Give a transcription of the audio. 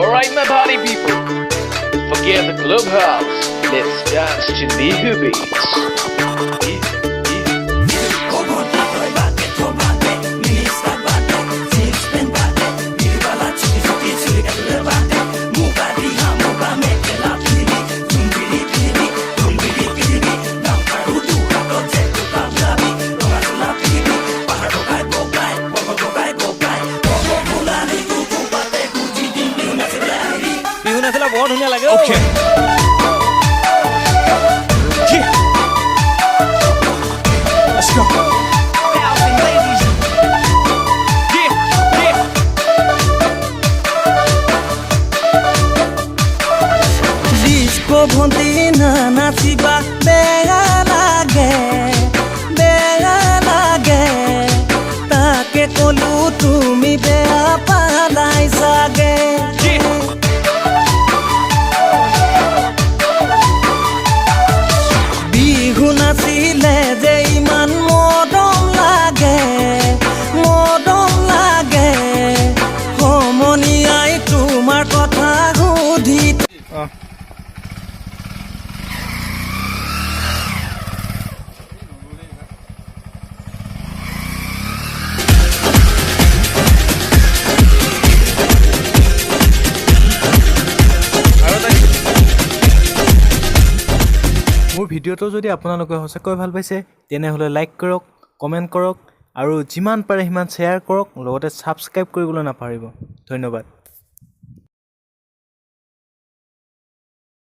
Alright, my party people, forget the clubhouse. Let's dance to Nihu beats. বৰ ধুনীয়া লাগে Okay. Yeah. Let's go. Yeah, yeah. Disco ভন্টি না নাচিবা বেয়া লাগে তাকে কলো তুমি বেয়া পালাই চাগে নাচিলে যে ইমান মৰম লাগে সমনীয়াই তোমাৰ কথা সুধি মোৰ ভিডিঅ'টো যদি আপোনালোকে সঁচাকৈ ভাল পাইছে তেনেহ'লে লাইক কৰক, কমেণ্ট কৰক আৰু যিমান পাৰে সিমান শ্বেয়াৰ কৰক, লগতে ছাবস্ক্ৰাইব কৰিবলৈ নাপাহৰিব। ধন্যবাদ।